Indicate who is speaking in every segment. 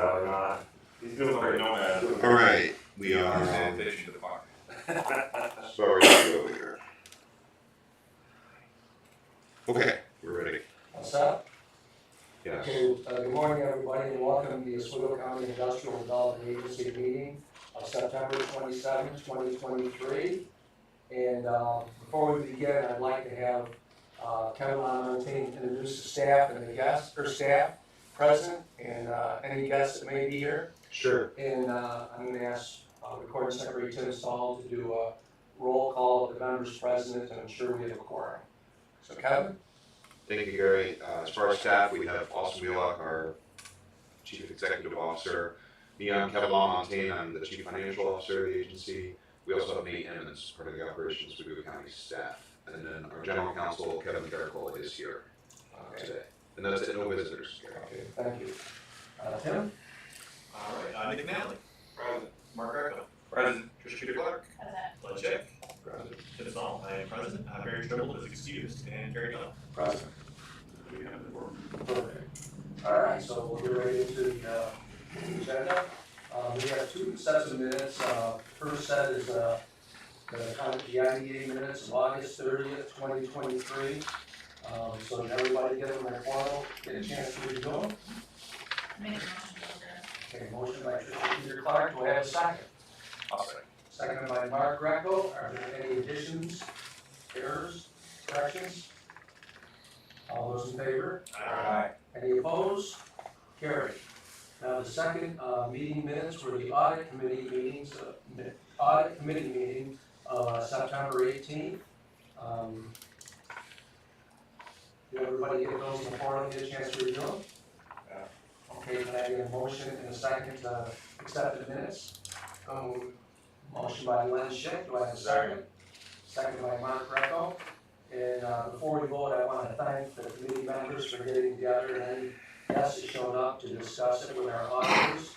Speaker 1: so not. He's doing great, nomad.
Speaker 2: All right, we are
Speaker 3: Fishing to the park.
Speaker 2: sorry to be over here. Okay, we're ready.
Speaker 4: What's up?
Speaker 2: Yes.
Speaker 4: Okay, good morning, everybody, and welcome to the Oswego County Industrial Development Agency meeting of September 27, 2023. And before we begin, I'd like to have Kevin Lamontagne introduce the staff and the guests, or staff present, and any guests that may be here.
Speaker 2: Sure.
Speaker 4: And I'm going to ask Recording Secretary Tim Stahl to do a roll call of the members present to ensure we have a quorum. So, Kevin?
Speaker 2: Thank you, Gary. As far as staff, we have Austin Wheelock, our Chief Executive Officer. Me, I'm Kevin Lamontagne. I'm the Chief Financial Officer of the agency. We also have Nate Emmons, part of the operations Oswego County staff. And then our General Counsel, Kevin Caracol, is here today. And that's it, no visitors.
Speaker 4: Okay, thank you. Tim?
Speaker 3: All right, Nick Nally.
Speaker 1: Present.
Speaker 3: Mark Greco.
Speaker 1: Present.
Speaker 3: Tricia Clark. Glenn Chick.
Speaker 4: Present.
Speaker 3: Tim Stahl. I am present. Barry Trimble is excused. And Gary Gunn.
Speaker 4: Present.
Speaker 3: We have the board.
Speaker 4: Okay. All right, so we'll get right into the agenda. We have two sets of minutes. First set is the IDA minutes of August 30th, 2023. So did everybody get them in their portal, get a chance to review them?
Speaker 5: Make a motion to
Speaker 4: Okay, motion by Tricia Peter Clark. Do I have a second?
Speaker 3: I'll say.
Speaker 4: Seconded by Mark Greco. Are there any additions, errors, corrections? All those in favor?
Speaker 3: Aye.
Speaker 4: Any opposed? Carried. Now, the second meeting minutes were the audit committee meetings, meeting of September 18th. Did everybody get those in the portal, get a chance to review them?
Speaker 1: Yeah.
Speaker 4: Okay, can I get a motion in a second to accept the minutes? Motion by Glenn Schick, do I have a second? Second by Mark Greco. And before we vote, I want to thank the committee members for getting together and any guests that showed up to discuss it with our auditors.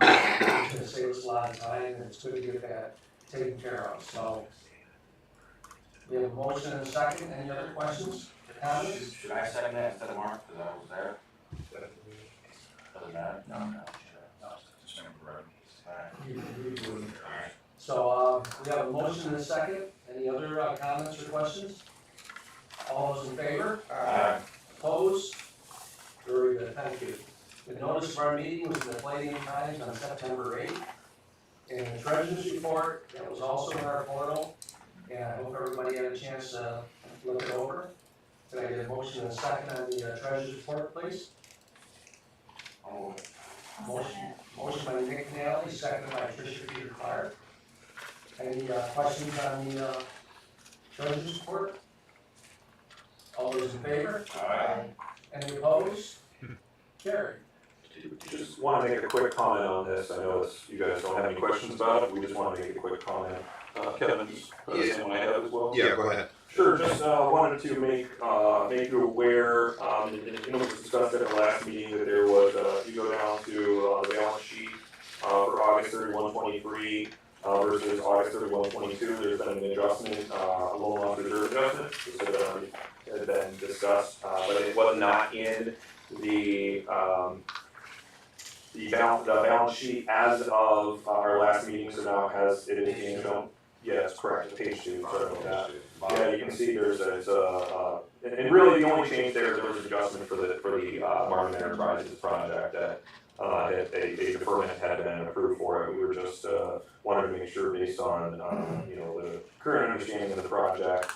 Speaker 4: It's going to save us a lot of time, and it's good to get that taken care of. So we have a motion and a second. Any other questions? Comments?
Speaker 6: Should I second that instead of Mark, because I was there? Doesn't matter? No. Just remember, right?
Speaker 4: So we have a motion and a second. Any other comments or questions? All those in favor?
Speaker 6: Aye.
Speaker 4: Opposed? Very good, thank you. The notice of our meeting was in the Palladium Times on September 8th. And the treasurer's report, that was also in our portal. And I hope everybody had a chance to look it over. Can I get a motion and a second on the treasurer's report, please? Motion by Nick Nally, second by Tricia Peter Clark. Any questions on the treasurer's report? All those in favor?
Speaker 1: Aye.
Speaker 4: Any opposed? Carried.
Speaker 1: Just want to make a quick comment on this. I know you guys don't have any questions about it. We just want to make a quick comment. Kevin, just put us in my head as well.
Speaker 2: Yeah, go ahead.
Speaker 1: Sure. Just wanted to make you aware. It was discussed at the last meeting that there was. You go down to the balance sheet for August 31, 23 versus August 31, 22. There's been an adjustment, a loan loss reserve adjustment. This had been discussed, but it was not in the balance sheet as of our last meeting. So now it is being shown. Yes, correct. Page 2. Sorry about that. Yeah, you can see there's and really the only change there was an adjustment for the Marvin Enterprises project that a deferment had been approved for it. We were just wanted to make sure, based on the current understanding of the project,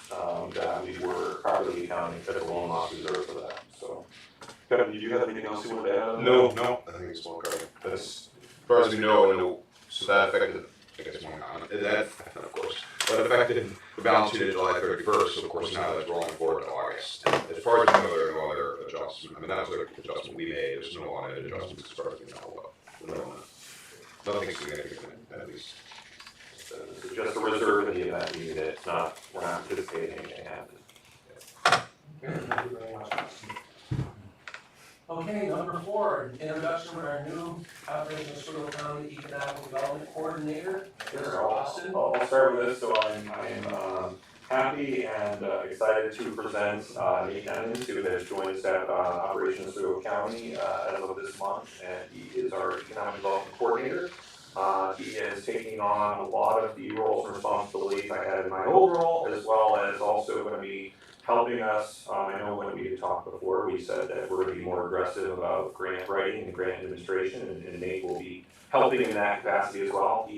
Speaker 1: that we were properly accounting for the loan loss reserve for that. So, Kevin, did you have anything else you wanted to add?
Speaker 2: No, I think it's well covered. That's, as far as we know, so that affected, I guess, one comment. That, of course, that affected the balance sheet of July 31st, so of course now that's rolling forward to August. As far as we know, there are no other adjustments. I mean, that was an adjustment we made. There's no audit adjustments as far as we know. Nothing significant, at least.
Speaker 1: Just a reserve in the event we need it. It's not, we're not anticipating anything happening.
Speaker 4: Thank you very much. Okay, number 4, introduction of our new Operation Oswego County Economic Development Coordinator, Mr. Austin.
Speaker 1: I'll start with this. So I'm happy and excited to present Nate Emmons, who has joined staff on Operations Oswego County as of this month, and he is is our economic development coordinator. He is taking on a lot of the roles and responsibilities I had in my old role, as well as also going to be helping us. I know when we had talked before, we said that we're going to be more aggressive about grant writing and grant administration, and Nate will be helping in that capacity as well.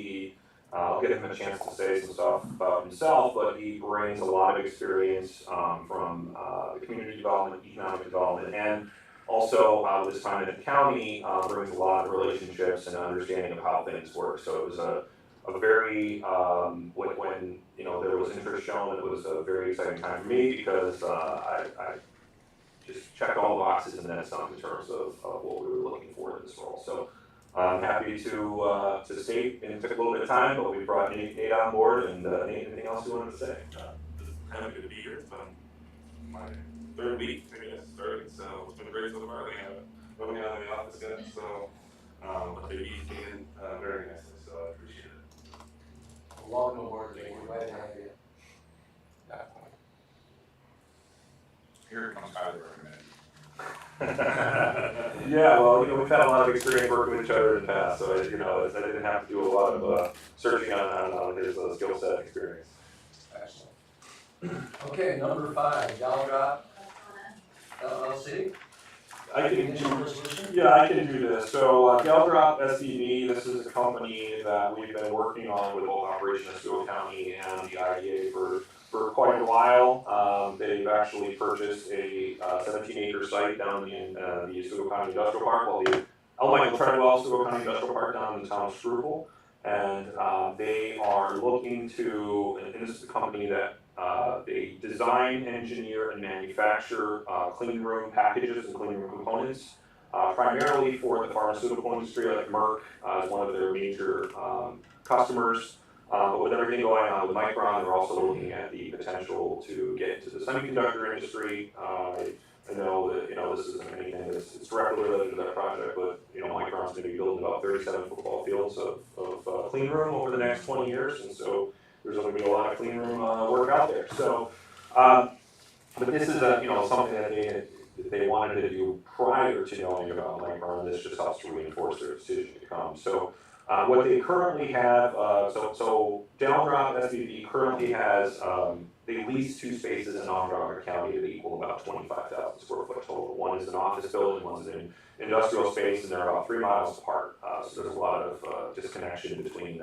Speaker 1: I'll give him a chance to say some stuff about himself, but he brings a lot of experience from the community development, economic development, and also this time in the county brings a lot of relationships and understanding of how things work. So it was a very, when there was interest shown, it was a very exciting time for me because I just checked all the boxes and then some in terms of what we were looking for in this role. So I'm happy to state, and it took a little bit of time, but we brought Nate on board, and Nate, anything else you wanted to say?
Speaker 3: Just kind of good to be here. It's my third week, maybe that's third, so it's been great so far. They haven't run me out of the office yet, so but they came in very nicely, so I appreciate it.
Speaker 4: Welcome aboard, Nate. We're glad to have you.
Speaker 2: Here comes highly recommended.
Speaker 1: Yeah, well, we've had a lot of experience working with each other in the past, so I didn't have to do a lot of searching on his skill set and experience.
Speaker 4: Excellent. Okay, number 5, Dollar Drop LLC.
Speaker 1: I can
Speaker 4: Initial resolution.
Speaker 1: Yeah, I can do this. So Geldrop SEV, this is a company that we've been working on with both Operation Oswego County and the IDA for quite a while. They've actually purchased a 17-acre site down in the Oswego County Industrial Park, well, the Michael Treadwell Oswego County Industrial Park down in the town of Shreveport. And they are looking to, and this is the company that they design, engineer, and manufacture clean room packages and clean room components, primarily for the pharmaceutical industry, like Merck is one of their major customers. But with everything going on with Micron, they're also looking at the potential to get into the semiconductor industry. I know that this isn't anything that's directly related to that project, but Micron's going to be building about 37 football fields of clean room over the next 20 years, and so there's going to be a lot of clean room work out there. So, but this is something that they wanted to do prior to knowing about Micron. This just helps to reinforce their decision to come. So. What they currently have, so Delmar SVB currently has, they lease 2 spaces in Onondaga County that equal about 25,000 square foot total. One is an office building, one's an industrial space, and they're about 3 miles apart. So there's a lot of disconnection between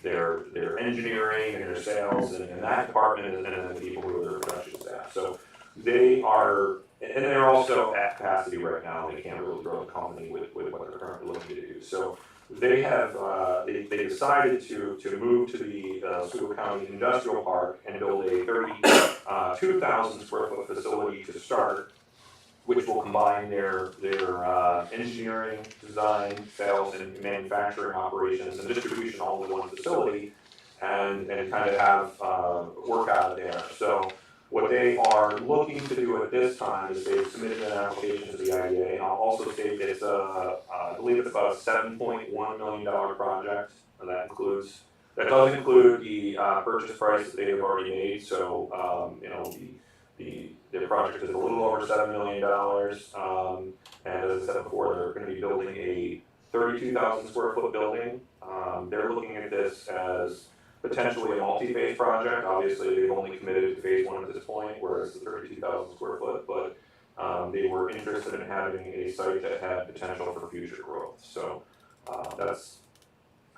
Speaker 1: their engineering and their sales and that department, and then the people who are their production staff. So they are, and they're also at capacity right now. They can't really grow the company with what they're currently looking to do. So they have they decided to move to the Oswego County Industrial Park and build a 32,000 square foot facility to start, which will combine their engineering, design, sales, and manufacturing operations and distribution all in one facility, and kind of have work out of there. So what they are looking to do at this time is they've submitted an application to the IDA, and I'll also state it's I believe it's about a $7.1 million project, and that does include the purchase price that they have already made. So the project is a little over $7 million, and as I said before, they're going to be building a 32,000 square foot building. They're looking at this as potentially a multi-phase project. Obviously, they've only committed to phase 1 at this point, whereas the 32,000 square foot, but they were interested in having a site that had potential for future growth. So that's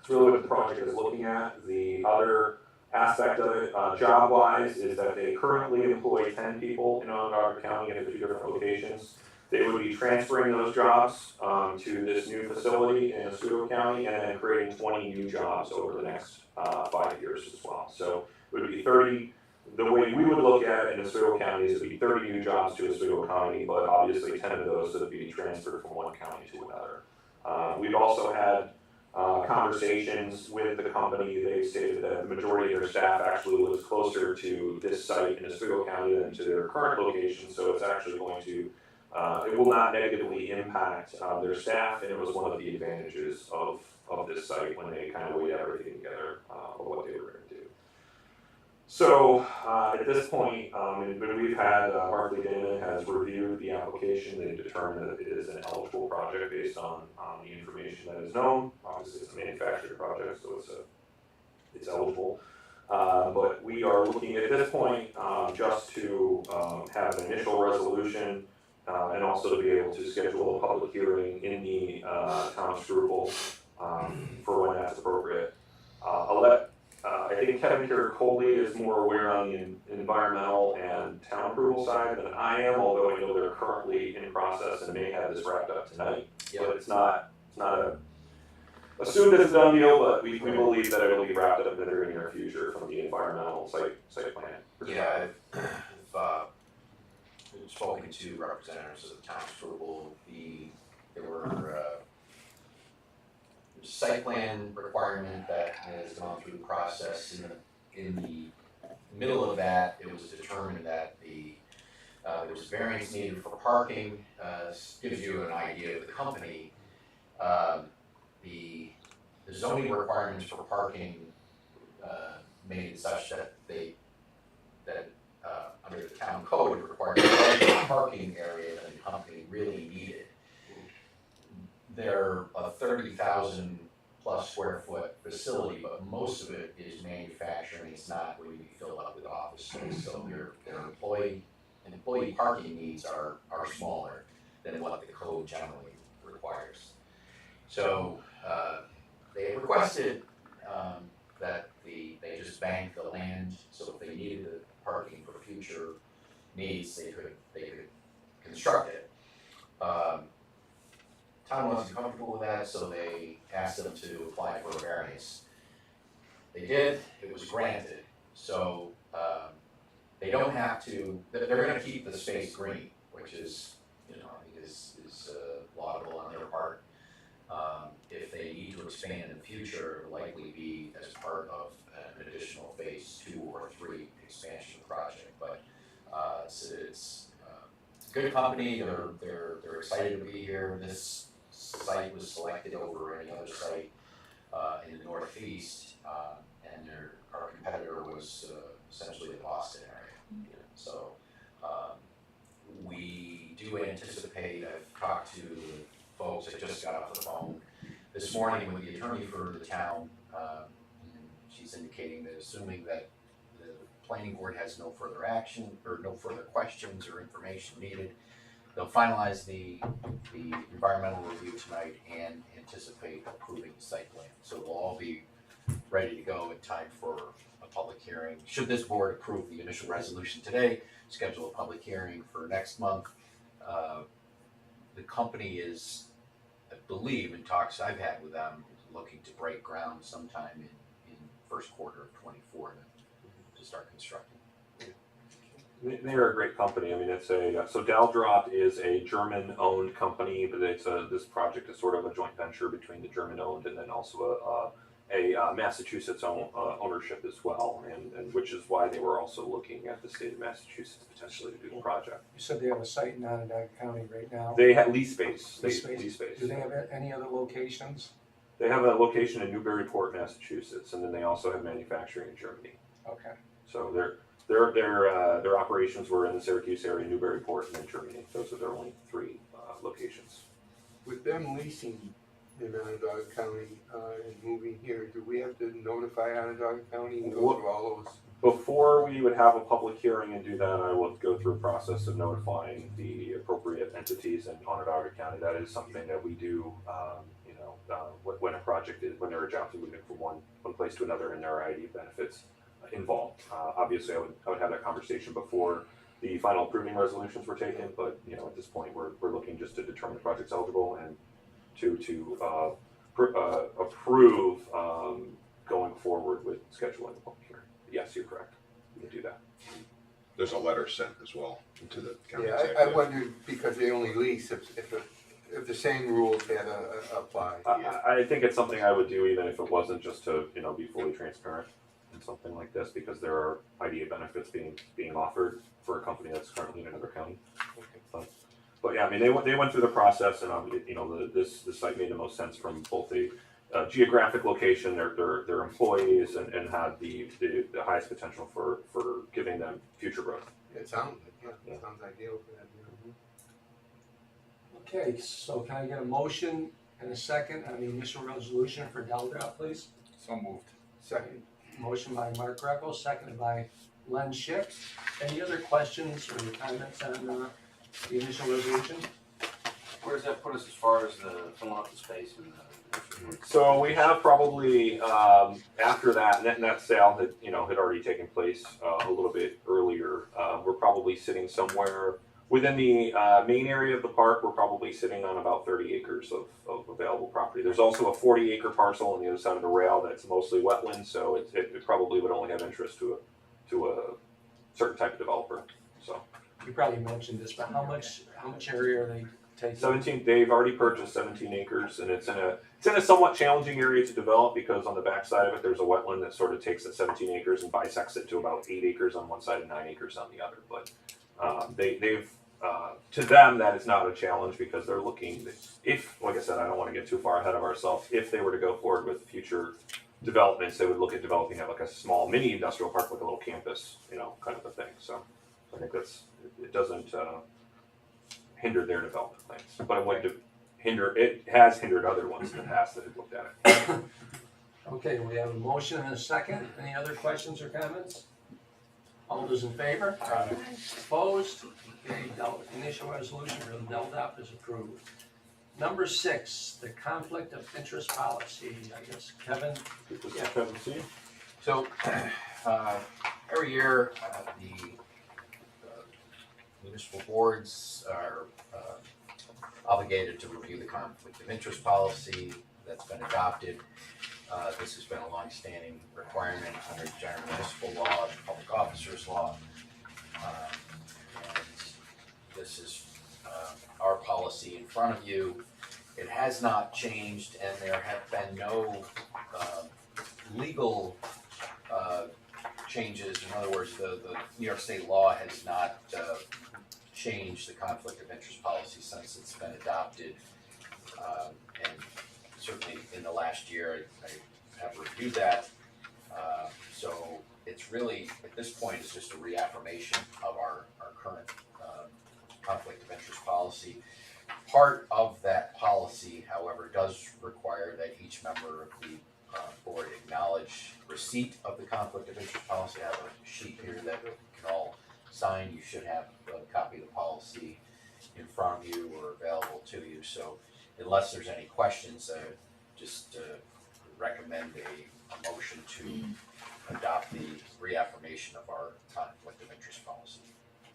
Speaker 1: really what the project is looking at. The other aspect of it, job-wise, is that they currently employ 10 people in Onondaga County at 2 different locations. They would be transferring those jobs to this new facility in Oswego County and then creating 20 new jobs over the next 5 years as well. So it would be 30, the way we would look at it in Oswego County is it would be 30 new jobs to Oswego County, but obviously 10 of those would be transferred from one county to another. We've also had conversations with the company. They stated that the majority of their staff actually lives closer to this site in Oswego County than to their current location, so it's actually going to it will not negatively impact their staff, and it was one of the advantages of this site when they kind of weighed everything together of what they were going to do. So at this point, we've had Barclay Dana has reviewed the application. They determined that it is an eligible project based on the information that is known. Obviously, it's a manufactured project, so it's eligible. But we are looking at this point just to have an initial resolution and also to be able to schedule a public hearing in the town of Shrewsbury for when that's appropriate. I think Kevin Coley is more aware on the environmental and town approval side than I am, although I know they're currently in process and may have this wrapped up tonight. But it's not assumed as a done deal, but we believe that it'll be wrapped up in the very near future from the environmental site plan.
Speaker 7: Yeah, I've spoken to representatives of the town of Shrewsbury. There were site plan requirement that has gone through the process. In the middle of that, it was determined that there was variance needed for parking. This gives you an idea of the company. The zoning requirements for parking made it such that under the town code required a larger parking area than the company really needed. They're a 30,000 plus square foot facility, but most of it is manufacturing. It's not going to be filled up with office space. So their employee parking needs are smaller than what the code generally requires. So they requested that they just bank the land, so if they needed the parking for future needs, they could construct it. Town wasn't comfortable with that, so they asked them to apply for a variance. They did, it was granted, so they don't have to, they're gonna keep the space green, which is, I think is laudable on their part. If they need to expand in the future, it'll likely be as part of an additional phase 2 or 3 expansion project. But it's a good company. They're excited to be here. This site was selected over any other site in the Northeast, and our competitor was essentially the Boston area. So we do anticipate. I've talked to folks. I just got off the phone this morning with the attorney for the town, and she's indicating that assuming that the planning board has no further action or no further questions or information needed, they'll finalize the environmental review tonight and anticipate approving the site plan. So we'll all be ready to go in time for a public hearing. Should this board approve the initial resolution today, schedule a public hearing for next month. The company is, I believe, in talks I've had with them, looking to break ground sometime in first quarter of 24 to start constructing.
Speaker 1: They're a great company. I mean, so Daldrop is a German-owned company, but this project is sort of a joint venture between the German-owned and then also a Massachusetts ownership as well, and which is why they were also looking at the state of Massachusetts potentially to do the project.
Speaker 4: You said they have a site in Onondaga County right now.
Speaker 1: They have lease space.
Speaker 4: Lease space. Do they have any other locations?
Speaker 1: They have a location in Newburyport, Massachusetts, and then they also have manufacturing in Germany.
Speaker 4: Okay.
Speaker 1: So their operations were in the Syracuse area, Newburyport, and then Germany. Those are their only 3 locations.
Speaker 8: With them leasing in Onondaga County and moving here, do we have to notify Onondaga County and go through all those?
Speaker 1: Before we would have a public hearing and do that, I would go through a process of notifying the appropriate entities in Onondaga County. That is something that we do, when a project is, when there are jobs moving from one place to another, and there are ID benefits involved. Obviously, I would have that conversation before the final approving resolutions were taken, but at this point, we're looking just to determine the project's eligible and to approve going forward with scheduling the public hearing. Yes, you're correct. We can do that.
Speaker 2: There's a letter sent as well to the county
Speaker 8: Yeah,
Speaker 2: executive.
Speaker 8: I wondered, because they only lease, if the same rules had to apply.
Speaker 1: I think it's something I would do even if it wasn't, just to be fully transparent in something like this, because there are IDA benefits being offered for a company that's currently in another county. But yeah, I mean, they went through the process, and this site made the most sense from both the geographic location, their employees, and had the highest potential for giving them future growth.
Speaker 8: It sounds ideal for them.
Speaker 4: Okay, so can I get a motion and a second on the initial resolution for Delta, please.
Speaker 6: So moved.
Speaker 8: Second.
Speaker 4: Motion by Mark Greco, seconded by Len Schick. Any other questions or comments on the initial resolution?
Speaker 6: Where does that put us as far as the filling up the space and the?
Speaker 1: So we have probably, after that, net sale had already taken place a little bit earlier. We're probably sitting somewhere within the main area of the park. We're probably sitting on about 30 acres of available property. There's also a 40-acre parcel on the other side of the rail that's mostly wetland, so it probably would only have interest to a certain type of developer. So
Speaker 4: You probably mentioned this, but how much area are they taking?
Speaker 1: 17. They've already purchased 17 acres, and it's in a somewhat challenging area to develop because on the backside of it there's a wetland that sort of takes that 17 acres and bisects it to about 8 acres on one side and 9 acres on the other. But they've to them that is not a challenge because they're looking. If, like I said, I don't want to get too far ahead of ourselves. If they were to go forward with future developments, they would look at developing like a small mini industrial park, like a little campus, kind of a thing. So I think it doesn't hinder their development plans, but it would it has hindered other ones in the past that have looked at it.
Speaker 4: Okay, we have a motion and a second. Any other questions or comments? All those in favor?
Speaker 5: Aye.
Speaker 4: Opposed? Okay, initial resolution for the DELDOP is approved. Number 6, the conflict of interest policy. I guess Kevin.
Speaker 1: Yeah, Kevin, see?
Speaker 7: So, every year, the municipal boards are obligated to review the conflict of interest policy that's been adopted. This has been a long-standing requirement under general municipal law, public officers law. And this is our policy in front of you. It has not changed, and there have been no legal changes. In other words, the New York State law has not changed the conflict of interest policy since it's been adopted. And certainly in the last year, I have reviewed that. So it's really, at this point, it's just a reaffirmation of our current conflict of interest policy. Part of that policy, however, does require that each member of the board acknowledge receipt of the conflict of interest policy. I have a sheet here that you can all sign. You should have a copy of the policy in front of you or available to you. So unless there's any questions, just recommend a motion to adopt the reaffirmation of our conflict of interest policy.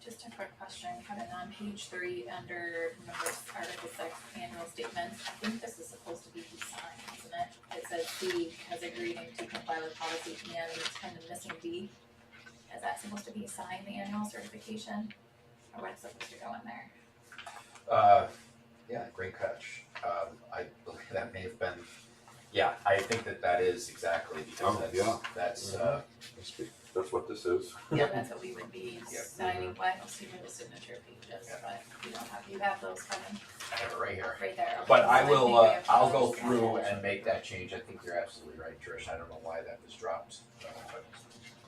Speaker 5: Just a quick question, Kevin, on page 3, under Article 6, annual statement, I think this is supposed to be signed, isn't it? It says C has agreed to comply with policy and it's kind of missing D. Is that supposed to be signed, the annual certification? Or what's supposed to go in there?
Speaker 7: Yeah, great catch. I believe that may have been, yeah, I think that is exactly because that's
Speaker 1: That's what this is.
Speaker 5: Yeah, that's what we would be
Speaker 7: Yeah.
Speaker 5: signing, well, I don't see where the signature page is, but you have those coming
Speaker 7: I have it right here.
Speaker 5: right there.
Speaker 7: But
Speaker 5: Okay,
Speaker 7: I
Speaker 5: so
Speaker 7: will,
Speaker 5: think we have to
Speaker 7: I'll go
Speaker 5: vote.
Speaker 7: through and make that change. I think you're absolutely right, Trish. I don't know why that was dropped.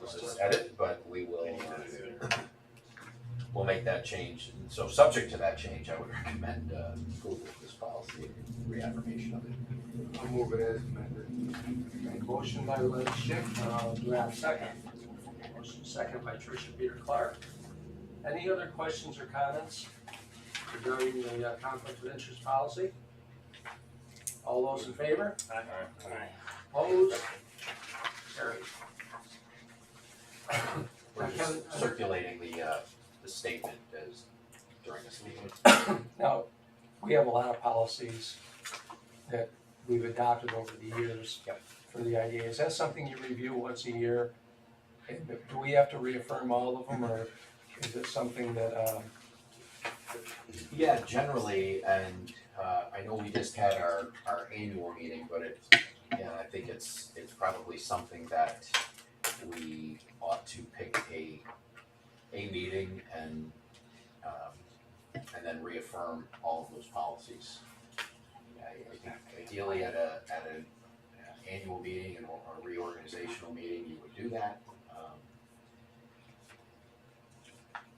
Speaker 7: This is edit, but we will, we'll make that change. And so subject to that change, I would recommend approval of this policy, reaffirmation of it.
Speaker 8: I'll move it as amended.
Speaker 4: Okay, motion by Len Schick. Do I have a second? Motion second by Tricia Peter Clark. Any other questions or comments regarding the conflict of interest policy? All those in favor? Opposed? Carried.
Speaker 7: We're just circulating the statement as during this meeting.
Speaker 4: Now, we have a lot of policies that we've adopted over the years for the IDA. Is that something you review once a year? And do we have to reaffirm all of them, or is it something that,
Speaker 7: Yeah, generally, and I know we just had our annual meeting, but I think it's probably something that we ought to pick a meeting and then reaffirm all of those policies. I think ideally at an annual meeting or a reorganizational meeting, you would do that.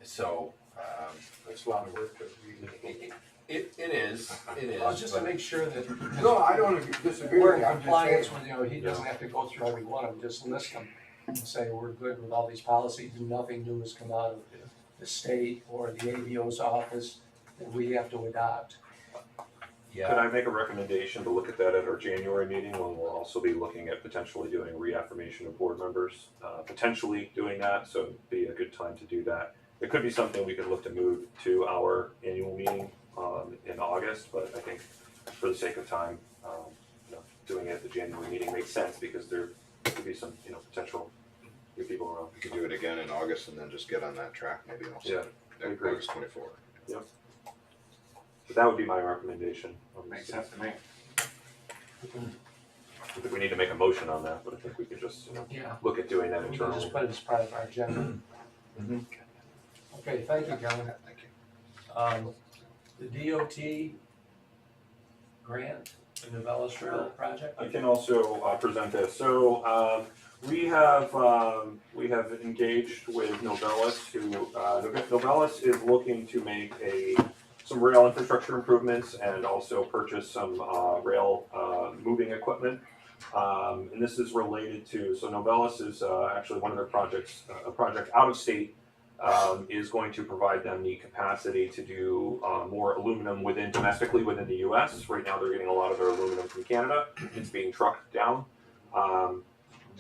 Speaker 7: So
Speaker 8: That's a lot of work to read.
Speaker 7: It is,
Speaker 4: Well, just to
Speaker 7: but
Speaker 4: make sure that
Speaker 8: No, I don't disagree
Speaker 4: we're
Speaker 8: with
Speaker 4: in
Speaker 8: you, I'm just
Speaker 4: compliance
Speaker 8: saying.
Speaker 4: with, he doesn't have to go through every one of them, just list them and say, we're good with all these policies and nothing new has come out of the state or the ABO's office that we have to adopt.
Speaker 1: Could
Speaker 7: yeah,
Speaker 1: I make a recommendation to look at that at our January meeting, when we'll also be looking at potentially doing reaffirmation of board members? Potentially doing that, so it'd be a good time to do that. It could be something we could look to move to our annual meeting, in August, but I think for the sake of time, doing it at the January meeting makes sense, because there could be some, potential new people around.
Speaker 2: We can do it again in August and then just get on that track, maybe also.
Speaker 1: Yeah, I agree.
Speaker 2: August 24.
Speaker 1: But that would be my recommendation.
Speaker 3: Makes sense to me.
Speaker 1: I think we need to make a motion on that, but I think we could just,
Speaker 4: Yeah.
Speaker 1: look at doing that
Speaker 4: We can just
Speaker 1: internally.
Speaker 4: put it as part of our agenda.
Speaker 7: Mhm.
Speaker 4: Okay, thank you, Kevin.
Speaker 2: Thank you.
Speaker 4: The DOT grant, the Novellis Trail project.
Speaker 1: I can also present this. So we have engaged with Novellis who Novellis is looking to make some rail infrastructure improvements and also purchase some rail moving equipment. And this is related to, so Novellis is actually one of their projects, a project out of state, is going to provide them the capacity to do more aluminum domestically within the US. Right now they're getting a lot of their aluminum from Canada. It's being trucked down.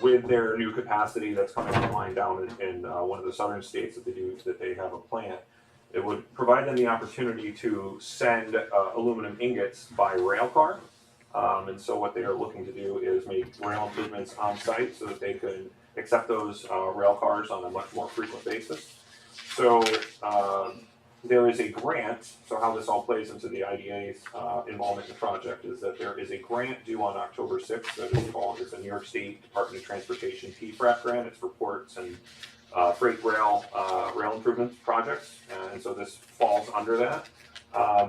Speaker 1: With their new capacity that's coming online down in one of the southern states that they have a plant, it would provide them the opportunity to send aluminum ingots by rail car. And so what they are looking to do is make rail improvements on site so that they can accept those rail cars on a much more frequent basis. So there is a grant, so how this all plays into the IDA's involvement in the project is that there is a grant due on October 6th that is involved. It's a New York State Department of Transportation PFRAP grant. It's for ports and freight rail improvement projects, and so this falls under that.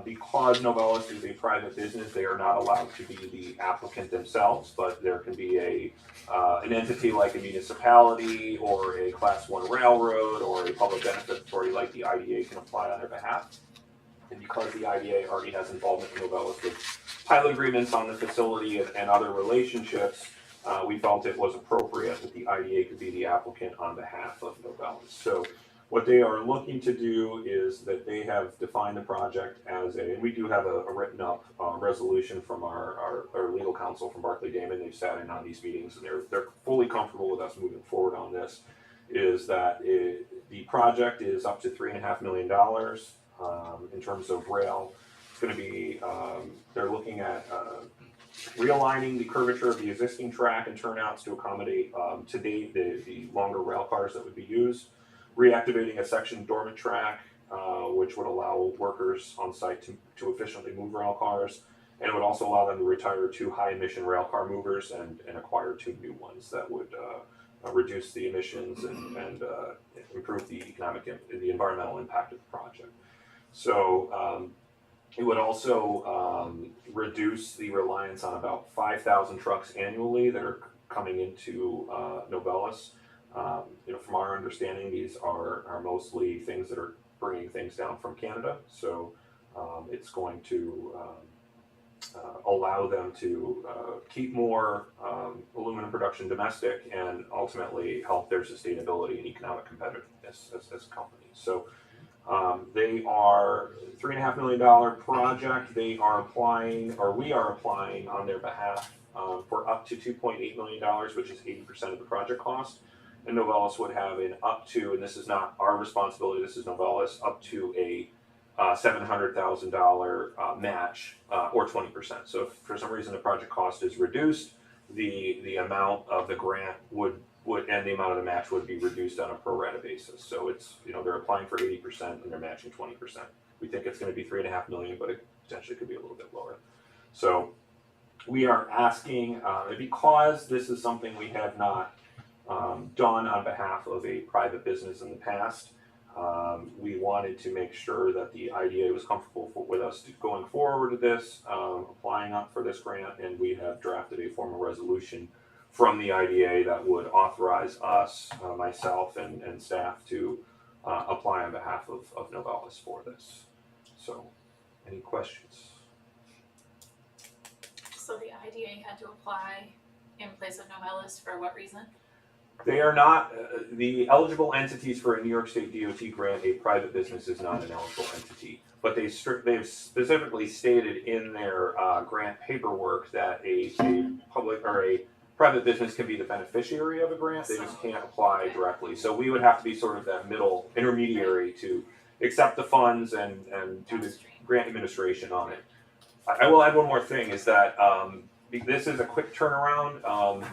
Speaker 1: Because Novellis is a private business, they are not allowed to be the applicant themselves, but there can be an entity like a municipality or a Class 1 railroad or a public benefit authority like the IDA can apply on their behalf. And because the IDA already has involvement in Novellis with pilot agreements on the facility and other relationships, we felt it was appropriate that the IDA could be the applicant on behalf of Novellis. So what they are looking to do is that they have defined the project as and we do have a written up resolution from our legal counsel from Barclay Damon. They've sat in on these meetings and they're fully comfortable with us moving forward on this. Is that the project is up to $3.5 million in terms of rail. It's going to be they're looking at realigning the curvature of the existing track and turnouts to accommodate today the longer rail cars that would be used. Reactivating a section dormant track, which would allow workers on site to efficiently move rail cars, and it would also allow them to retire 2 high emission rail car movers and acquire 2 new ones that would reduce the emissions and improve the environmental impact of the project. So it would also reduce the reliance on about 5,000 trucks annually that are coming into Novellis. From our understanding, these are mostly things that are bringing things down from Canada. So it's going to allow them to keep more aluminum production domestic and ultimately help their sustainability and economic competitiveness as companies. So they are $3.5 million project. They are applying, or we are applying on their behalf for up to $2.8 million, which is 80% of the project cost. And Novellis would have an up to, and this is not our responsibility, this is Novellis, up to a $700,000 match or 20%. So if for some reason the project cost is reduced, the amount of the grant would and the amount of the match would be reduced on a pro rata basis. So it's, they're applying for 80% and they're matching 20%. We think it's going to be $3.5 million, but it potentially could be a little bit lower. So we are asking, because this is something we have not done on behalf of a private business in the past, we wanted to make sure that the IDA was comfortable with us going forward with this, applying up for this grant, and we have drafted a formal resolution from the IDA that would authorize us, myself and staff, to apply on behalf of Novellis for this. So Any questions?
Speaker 5: So the IDA had to apply in place of Novellus for what reason?
Speaker 1: They are not, the eligible entities for a New York State DOT grant, a private business is not an eligible entity. But they've specifically stated in their grant paperwork that a public or a private business can be the beneficiary of a grant, they just can't apply directly. So we would have to be sort of that middle intermediary to accept the funds and do the grant administration on it. I will add one more thing, is that this is a quick turnaround.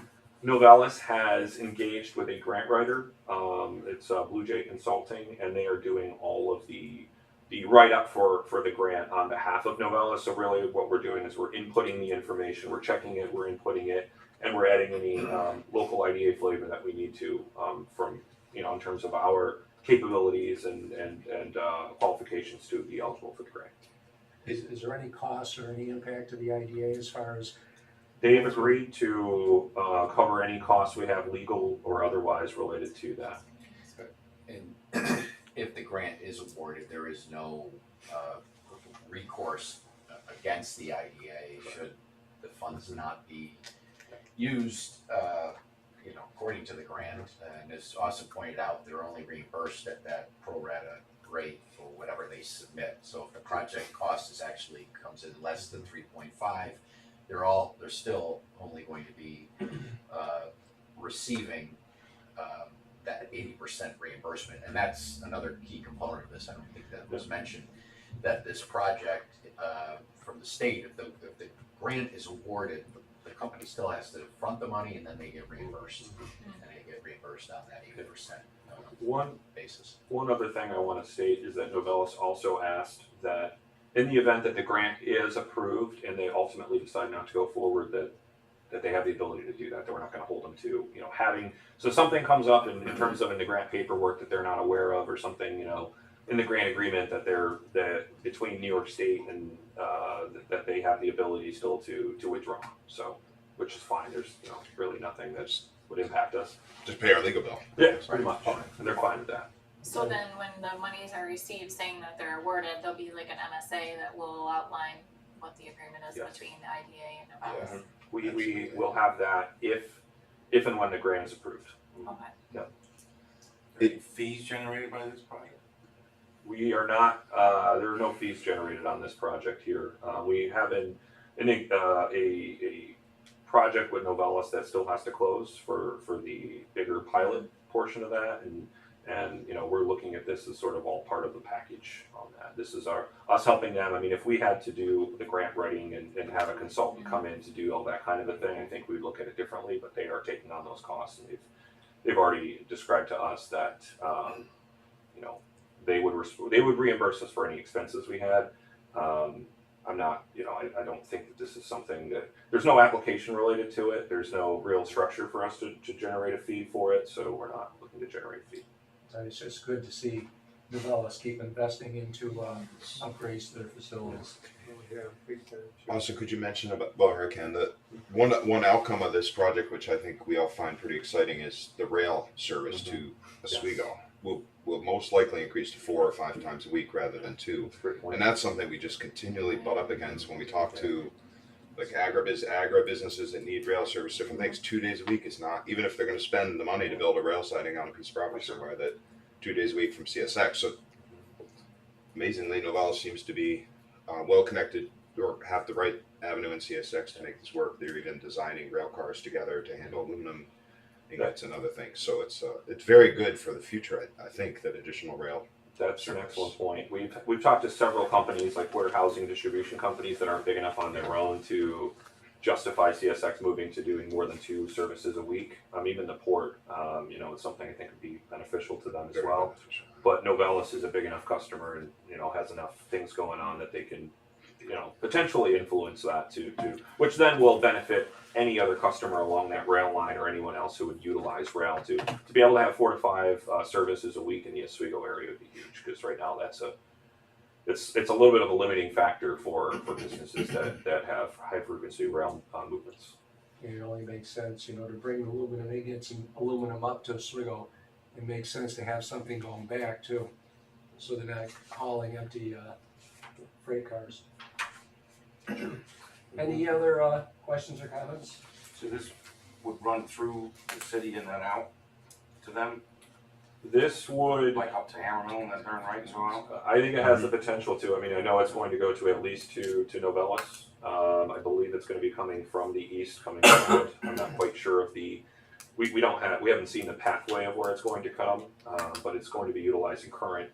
Speaker 1: Novellus has engaged with a grant writer. It's Blue Jay Consulting, and they are doing all of the write-up for the grant on behalf of Novellus. So really what we're doing is we're inputting the information, we're checking it, we're inputting it, and we're adding any local IDA flavor that we need to from, in terms of our capabilities and qualifications to be eligible for the grant.
Speaker 4: Is there any cost or any impact to the IDA as far as?
Speaker 1: They've agreed to cover any costs we have, legal or otherwise, related to that.
Speaker 7: And if the grant is awarded, there is no recourse against the IDA should the funds not be used, according to the grant. And as Austin pointed out, they're only reimbursed at that pro rata rate for whatever they submit. So if the project cost actually comes in less than 3.5, they're still only going to be receiving that 80% reimbursement. And that's another key component of this. I don't think that was mentioned, that this project from the state, if the grant is awarded, the company still has to front the money and then they get reimbursed. And they get reimbursed on that 80% basis.
Speaker 1: One other thing I want to state is that Novellus also asked that in the event that the grant is approved and they ultimately decide not to go forward, that they have the ability to do that we're not going to hold them to, having, so something comes up in terms of in the grant paperwork that they're not aware of, or something, in the grant agreement that between New York State and that they have the ability still to withdraw. So, which is fine. There's really nothing that would impact us.
Speaker 2: Just pay our legal bill.
Speaker 1: Yeah, pretty much, and they're fine with that.
Speaker 5: So then when the monies are received saying that they're awarded, there'll be like an MSA that will outline what the agreement is
Speaker 1: Yes.
Speaker 5: between the IDA and Novellus.
Speaker 1: We will have that if and when the grant is approved.
Speaker 5: Okay.
Speaker 3: Any fees generated by this project?
Speaker 1: We are not, there are no fees generated on this project here. We have a project with Novellus that still has to close for the bigger pilot portion of that, and we're looking at this as sort of all part of the package on that. This is us helping them. I mean, if we had to do the grant writing and have a consultant come in to do all that kind of a thing, I think we'd look at it differently, but they are taking on those costs, and they've already described to us that they would reimburse us for any expenses we had. I'm not, I don't think that this is something that, there's no application related to it. There's no real structure for us to generate a fee for it, so we're not looking to generate a fee.
Speaker 4: It's just good to see Novellus keep investing into upgrades to their facilities.
Speaker 8: Oh, yeah, big time.
Speaker 2: Also, could you mention about Hurricane, that one outcome of this project, which I think we all find pretty exciting, is the rail service to Oswego. Will most likely increase to 4 or 5 times a week rather than 2.
Speaker 1: That's a great point.
Speaker 2: And that's something we just continually butt up against when we talk to like agribusinesses that need rail service, different things. 2 days a week is not, even if they're going to spend the money to build a rail siding on a piece of property somewhere, that 2 days a week from CSX. So amazingly, Novellus seems to be well connected or have the right avenue in CSX to make this work. They're even designing rail cars together to handle aluminum ingots and other things. So it's very good for the future. I think that additional rail.
Speaker 1: That's an excellent point. We've talked to several companies, like warehousing distribution companies, that aren't big enough on their own to justify CSX moving to doing more than 2 services a week. Even the port, it's something I think would be beneficial to them as
Speaker 2: Very
Speaker 1: well.
Speaker 2: beneficial.
Speaker 1: But Novellus is a big enough customer, and has enough things going on that they can, potentially influence that to which then will benefit any other customer along that rail line or anyone else who would utilize rail to be able to have 4 to 5 services a week in the Oswego area would be huge, because right now it's a little bit of a limiting factor for businesses that have high frequency rail movements.
Speaker 4: It only makes sense, to bring aluminum ingots and aluminum up to Oswego. It makes sense to have something going back too, so they're not hauling empty freight cars. Any other questions or comments?
Speaker 6: So this would run through the city and then out to them,
Speaker 1: This would,
Speaker 6: like up to Amarillo and then turn right and so out?
Speaker 1: I think it has the potential to. I mean, I know it's going to go to at least to Novellis. I believe it's going to be coming from the east, coming forward. I'm not quite sure of we haven't seen the pathway of where it's going to come, but it's going to be utilizing current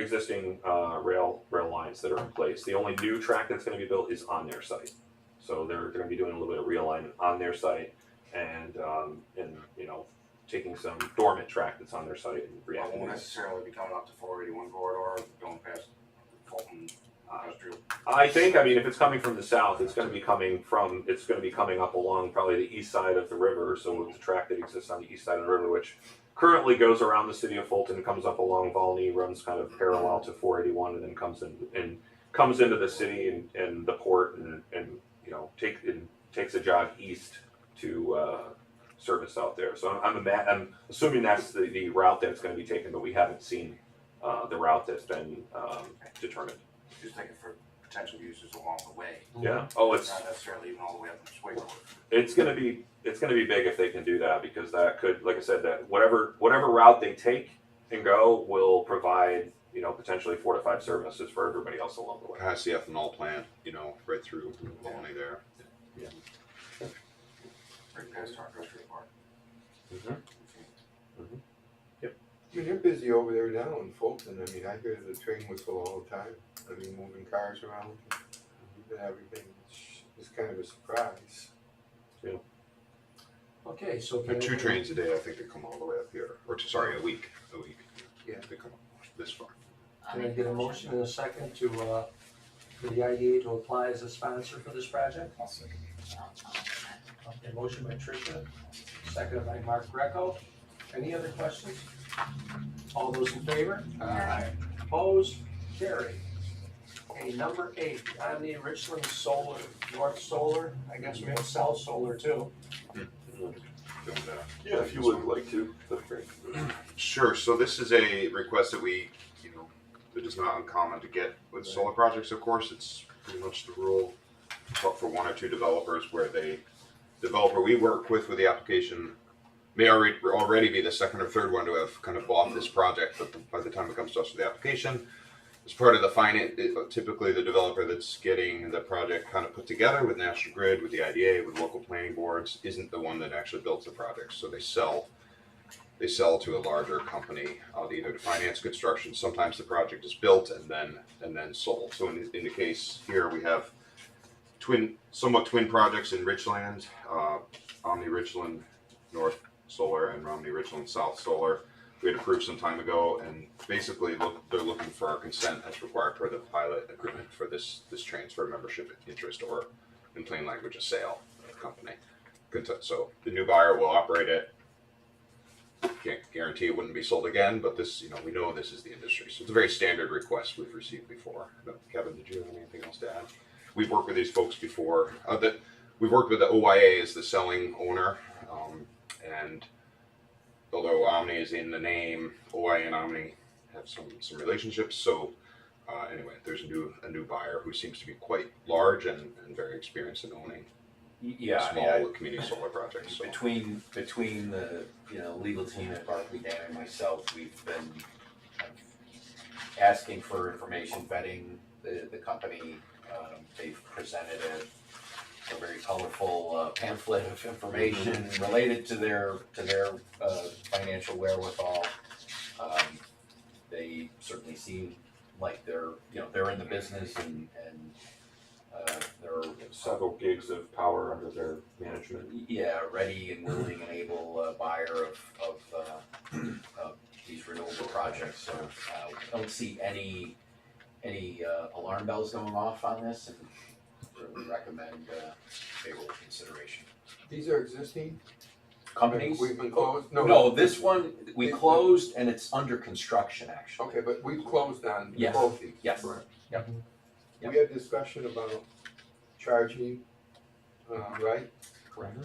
Speaker 1: existing rail lines that are in place. The only new track that's going to be built is on their site, so they're going to be doing a little bit of realignment on their site and you know, taking some dormant track that's on their site and
Speaker 6: Well, it won't
Speaker 1: reactivating it.
Speaker 6: necessarily be coming up to 481 corridor, going past Fulton Industrial.
Speaker 1: I think, I mean, if it's coming from the south, it's gonna be coming up along probably the east side of the river, so it's a track that exists on the east side of the river, which currently goes around the city of Fulton, comes up along Volney, runs kind of parallel to 481, and then comes into the city and the port, and you know, takes a jog east to service out there. So I'm assuming that's the route that's gonna be taken, but we haven't seen the route that's been determined.
Speaker 6: Just thinking for potential uses along the way,
Speaker 1: Yeah. Oh, it's
Speaker 6: not necessarily even all the way up to Oswego.
Speaker 1: it's gonna be big if they can do that, because that could, like I said, that whatever route they take and go will provide, you know, potentially 4 to 5 services for everybody else along the way.
Speaker 2: Past the ethanol plant, you know, right through Volney there.
Speaker 6: Right past our industrial park.
Speaker 8: I mean, they're busy over there now in Fulton. I mean, I hear the train whistle all the time. I mean, moving cars around and everything. It's kind of a surprise.
Speaker 4: Okay, so.
Speaker 2: And 2 trains a day, I think, they come all the way up here, or sorry, a week.
Speaker 8: Yeah.
Speaker 2: They come up this far.
Speaker 4: Can I get a motion in a second to, for the IDA to apply as a sponsor for this project? Okay, motion by Tricia, seconded by Mark Greco. Any other questions? All those in favor?
Speaker 5: Aye.
Speaker 4: Opposed? Carried. Okay, number 8, Omni Richland Solar, North Solar, I guess we have South Solar too.
Speaker 2: Doing that.
Speaker 1: Yeah, if you would like to, that'd be great.
Speaker 2: Sure, so this is a request that we, you know, that is not uncommon to get with solar projects, of course. It's pretty much the rule, but for 1 or 2 developers where the developer we work with the application may already be the second or third one to have kind of bought this project, but by the time it comes to us with the application, as part of the finance, typically the developer that's getting the project kind of put together with National Grid, with the IDA, with local planning boards, isn't the one that actually builds the project. So they sell to a larger company, either to finance construction. Sometimes the project is built and then sold. So in the case here, we have somewhat twin projects in Richland, Omni Richland North Solar and Romney Richland South Solar. We had approved some time ago, and basically they're looking for our consent as required per the pilot agreement for this transfer of membership interest, or in plain language, a sale of the company. So the new buyer will operate it. Can't guarantee it wouldn't be sold again, but this, you know, we know this is the industry. So it's a very standard request we've received before. Kevin, did you have anything else to add? We've worked with these folks before. We've worked with the OYA as the selling owner, and although Omni is in the name, OYA and Omni have some relationships. So anyway, there's a new buyer who seems to be quite large and very experienced in owning small community solar projects. So.
Speaker 7: Between the legal team at Barkley Dam and myself, we've been asking for information, vetting the company. They've presented a very colorful pamphlet of information related to their financial wherewithal. They certainly seem like they're in the business and they're
Speaker 1: Several gigs of power under their management.
Speaker 7: ready and willing and able buyer of these renewable projects. So I don't see any alarm bells going off on this, and really recommend favorable consideration.
Speaker 8: These are existing?
Speaker 7: Companies?
Speaker 8: We've been closed?
Speaker 7: No, this one we closed and it's under construction actually.
Speaker 8: Okay, but we've closed on
Speaker 7: Yes.
Speaker 8: both these.
Speaker 7: Yes.
Speaker 8: Correct.
Speaker 7: Yep.
Speaker 8: We had discussion about charging, right?
Speaker 7: Correct.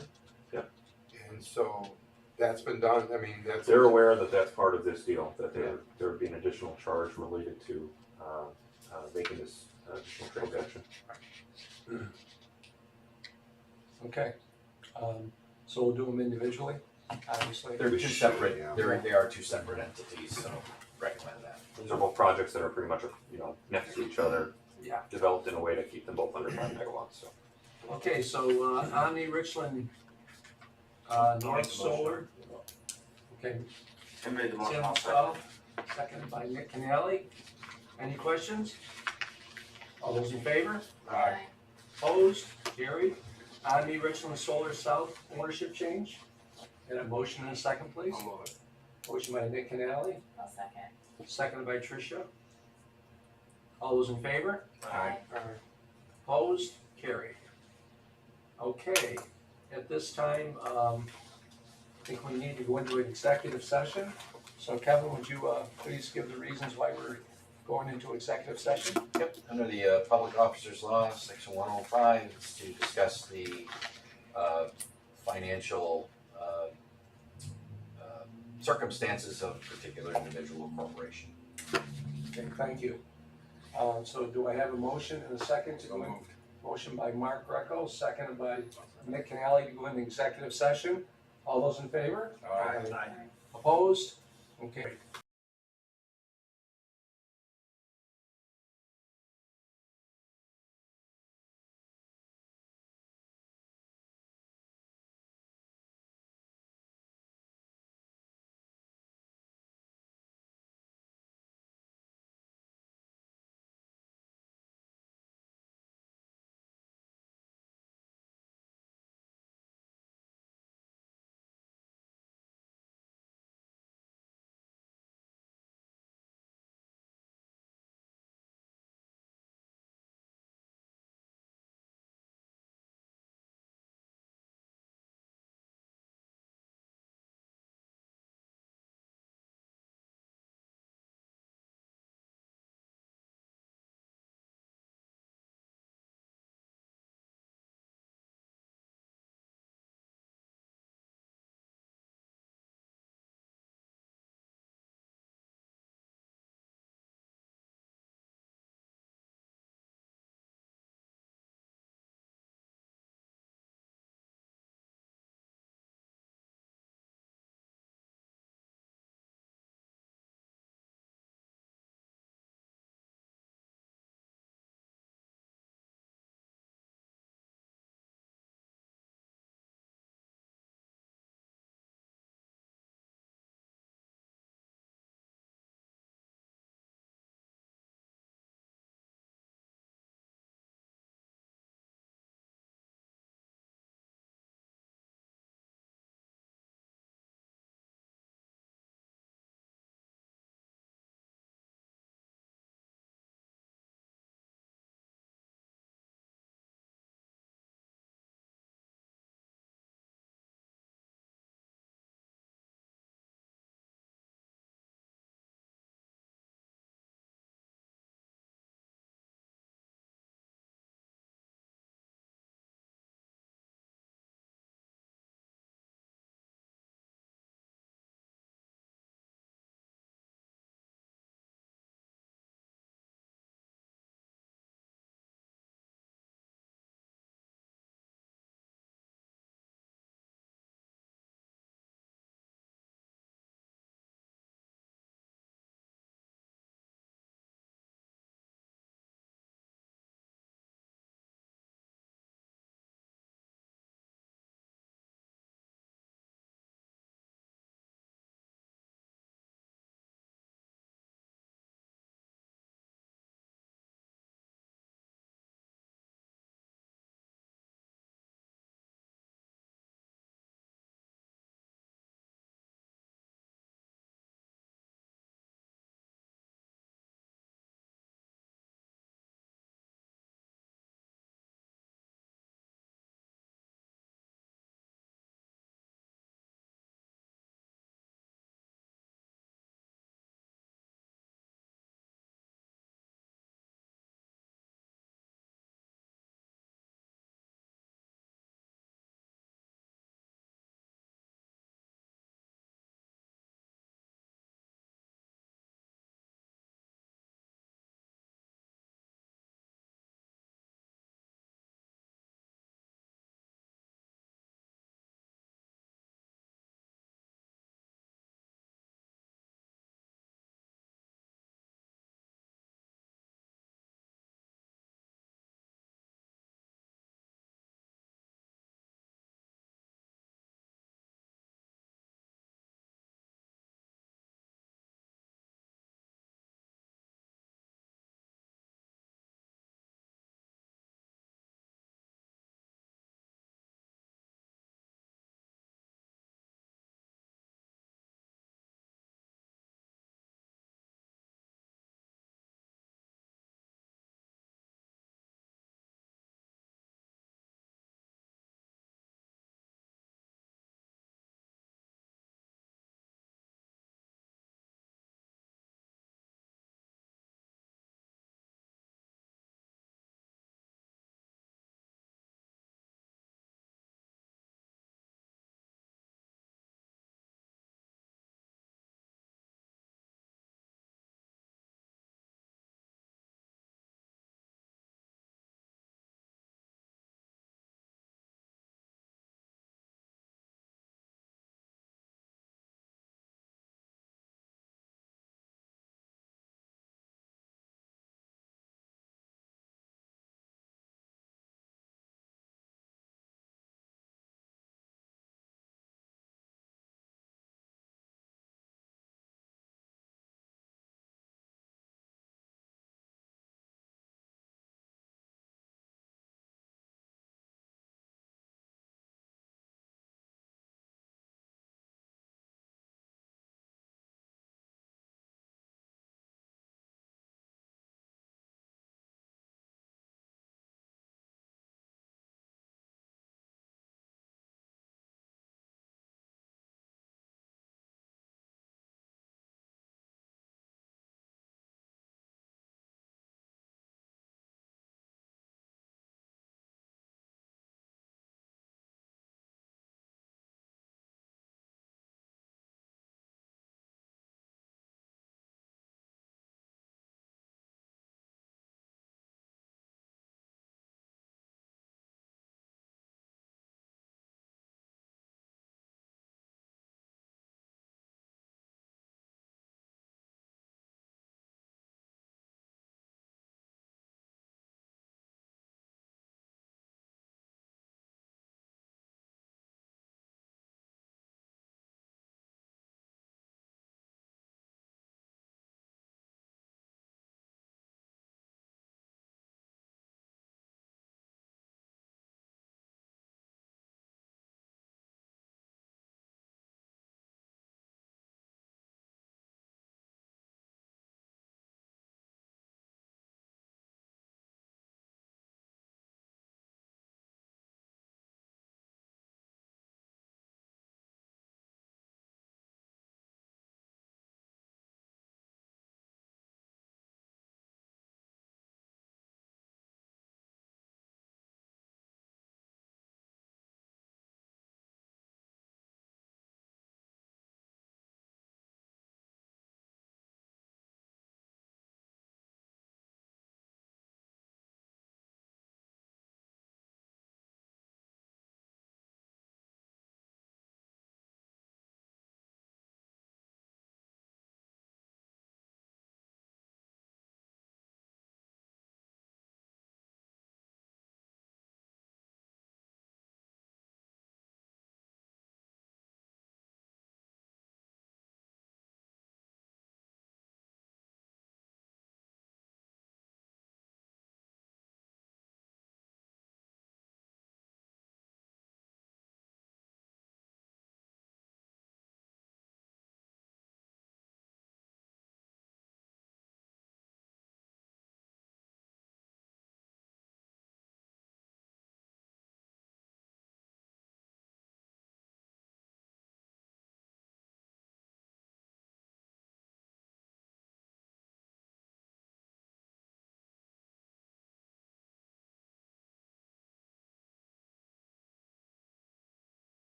Speaker 8: And so that's been done. I mean, that's.
Speaker 1: They're aware that that's part of this deal, that there would be an additional charge related to making this additional transaction.
Speaker 4: Okay, so we'll do them individually, obviously.
Speaker 7: They're two separate,
Speaker 2: Yeah.
Speaker 7: they are two separate entities, so recommend that.
Speaker 1: These are both projects that are pretty much, next to each other.
Speaker 4: Yeah.
Speaker 1: Developed in a way to keep them both under 5 megawatts, so.
Speaker 4: Okay, so, Omni Richland, North Solar. Okay,
Speaker 6: Tim made the motion,
Speaker 4: Tim
Speaker 6: I'll second.
Speaker 4: Stahl, seconded by Nick Canali. Any questions? All those in favor?
Speaker 5: Aye.
Speaker 4: Opposed? Carried. Omni Richland Solar South ownership change. Get a motion and a second, please.
Speaker 3: I'll move it.
Speaker 4: Motion by Nick Canali,
Speaker 5: I'll second.
Speaker 4: seconded by Tricia. All those in favor?
Speaker 5: Aye.
Speaker 4: Opposed? Carried. Okay, at this time, I think we need to go into an executive session. So Kevin, would you, please give the reasons why we're going into executive session?
Speaker 7: Yep, under the Public Officers Law, section 105, it's to discuss the financial circumstances of a particular individual or corporation.
Speaker 4: Okay, thank you. So do I have a motion and a second to go in? Motion by Mark Greco, seconded by Nick Canali to go into executive session. All those in favor?
Speaker 3: Aye.
Speaker 4: Opposed? Okay.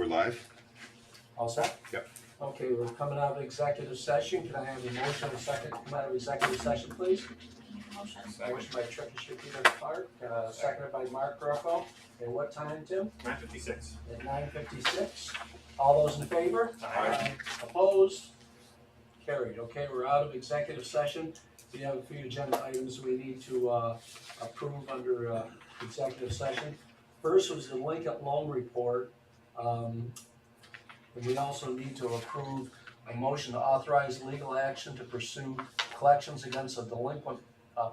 Speaker 2: we're live.
Speaker 4: All set?
Speaker 2: Yep.
Speaker 4: Okay, we're coming out of executive session. Can I have a motion and a second to come out of executive session, please?
Speaker 5: Motion.
Speaker 4: Motion by Tricia Peter Clark, seconded by Mark Greco. At what time, Tim?
Speaker 3: 9:56.
Speaker 4: At 9:56. All those in favor?
Speaker 3: Aye.
Speaker 4: Opposed? Carried. Okay, we're out of executive session. We have a few agenda items we need to approve under executive session. First was the Lincoln loan report. And we also need to approve a motion to authorize legal action to pursue collections against a delinquent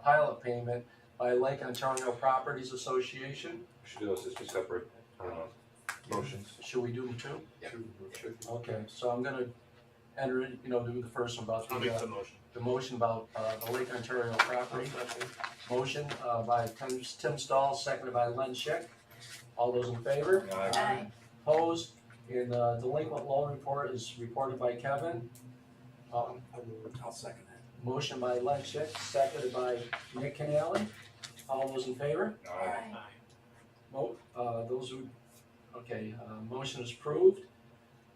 Speaker 4: pilot payment by Lake Ontario Properties Association.
Speaker 1: We should do those as two separate, motions.
Speaker 4: Should we do them too?
Speaker 7: Yeah.
Speaker 4: Okay, so I'm gonna enter, do the first one about
Speaker 3: I'll make the
Speaker 4: the,
Speaker 3: motion.
Speaker 4: the motion about the Lake Ontario property. Motion by Tim Stahl, seconded by Len Schick. All those in favor?
Speaker 5: Aye.
Speaker 4: Opposed? And the delinquent loan report is reported by Kevin.
Speaker 6: I'll second that.
Speaker 4: Motion by Len Schick, seconded by Nick Canale. All those in favor?
Speaker 5: Aye.
Speaker 4: Motion is approved.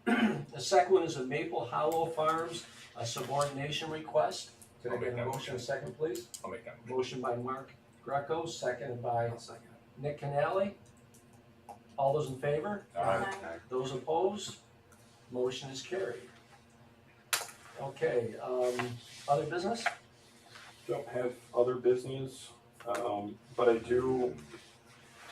Speaker 4: The second one is a Maple Hollow Farms, a subordination request. Can I
Speaker 3: I'll make
Speaker 4: get a
Speaker 3: that
Speaker 4: motion, a
Speaker 3: motion.
Speaker 4: second, please?
Speaker 3: I'll make that
Speaker 4: Motion
Speaker 3: motion.
Speaker 4: by Mark Greco, seconded by
Speaker 6: I'll second it.
Speaker 4: Nick Canale. All those in favor?
Speaker 5: Aye.
Speaker 4: Those opposed? Motion is carried. Okay, other business?
Speaker 1: Don't have other business, but I do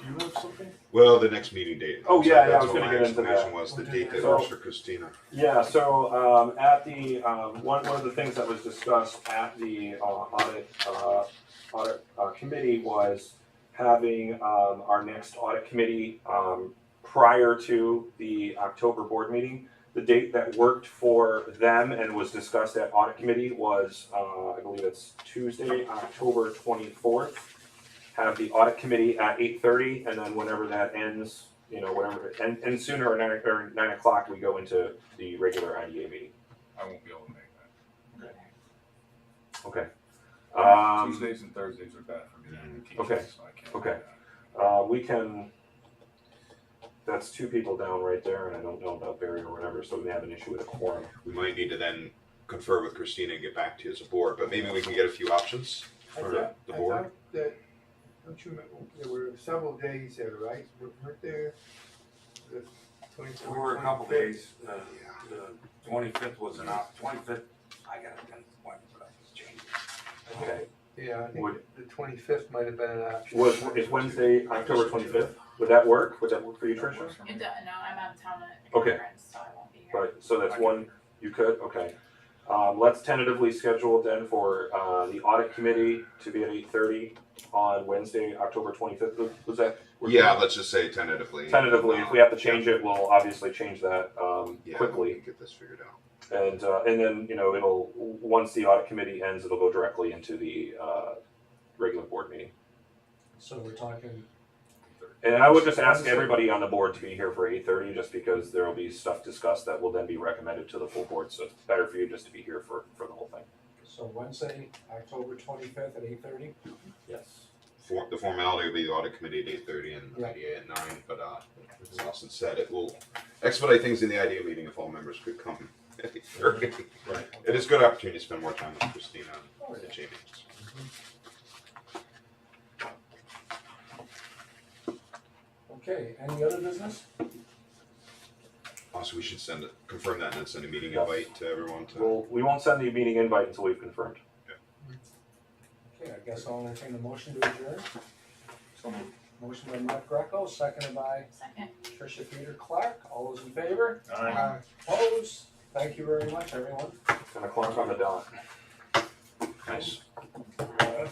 Speaker 1: you have something?
Speaker 2: Well, the next meeting date.
Speaker 1: Oh, yeah, I
Speaker 2: That's
Speaker 1: was
Speaker 2: what
Speaker 1: gonna
Speaker 2: my
Speaker 1: get into that.
Speaker 2: explanation was, the date that
Speaker 1: So-
Speaker 2: works for Christina.
Speaker 1: Yeah, so at the one of the things that was discussed at the audit committee was having our next audit committee prior to the October board meeting. The date that worked for them and was discussed at audit committee was I believe it's Tuesday, October 24th. Have the audit committee at 8:30, and then whenever that ends, whatever, and sooner or 9 o'clock, we go into the regular IDA meeting.
Speaker 3: I won't be able to make that.
Speaker 1: Okay.
Speaker 3: Tuesdays and Thursdays are bad for me. I'm teaching,
Speaker 1: Okay.
Speaker 3: so I can't
Speaker 1: Okay.
Speaker 3: do that.
Speaker 1: We can, that's two people down right there, and I don't know about Barry or whatever, so we have an issue with a quorum.
Speaker 2: We might need to then confer with Christina and get back to you as a board, but maybe we can get a few options for the board.
Speaker 8: I thought that, don't you remember, there were several days there, right? Weren't there? The 24th,
Speaker 6: We were a couple
Speaker 8: 25th?
Speaker 6: days, the 25th was an 25th, I got a dentist appointment, but I just changed it.
Speaker 1: Okay.
Speaker 8: Yeah, I think
Speaker 1: Would-
Speaker 8: the 25th might have been an option.
Speaker 1: Is Wednesday, October 25th? Would that work? Would that work for you, Tricia?
Speaker 5: It does, no, I'm out of town at a
Speaker 1: Okay.
Speaker 5: conference, so I won't be here.
Speaker 1: Right, so that's one, you could, okay. Let's tentatively schedule then for the audit committee to be at 8:30 on Wednesday, October 25th. Was that?
Speaker 2: Yeah, let's just say tentatively.
Speaker 1: Tentatively, if we have to change it, we'll obviously change that
Speaker 2: Yeah,
Speaker 1: quickly.
Speaker 2: we can get this figured out.
Speaker 1: And then, it'll, once the audit committee ends, it'll go directly into the regular board meeting.
Speaker 4: So we're talking,
Speaker 1: And I would just ask everybody on the board to be here for 8:30, just because there will be stuff discussed that will then be recommended to the full board, so it's better for you just to be here for the whole thing.
Speaker 4: so Wednesday, October 25th at 8:30?
Speaker 1: Yes.
Speaker 2: The formality will be the audit committee at 8:30 and
Speaker 4: Yeah.
Speaker 2: IDA at 9, but as Austin said, it will expedite things in the IDA meeting if all members could come at 8:30.
Speaker 1: Right.
Speaker 2: It is a good opportunity to spend more time with Christina and Jamie.
Speaker 4: Okay, any other business?
Speaker 2: Also, we should confirm that and then send a meeting
Speaker 1: Yes.
Speaker 2: invite to everyone to.
Speaker 1: Well, we won't send the meeting invite until we've confirmed.
Speaker 4: Okay, I guess I'll entertain a motion to adjourn.
Speaker 3: So moved.
Speaker 4: Motion by Mark Greco, seconded by
Speaker 5: Second.
Speaker 4: Tricia Peter Clark. All those in favor?
Speaker 3: Aye.
Speaker 4: Opposed? Thank you very much, everyone.
Speaker 1: 10 o'clock on the dot.
Speaker 2: Nice.
Speaker 4: Uh,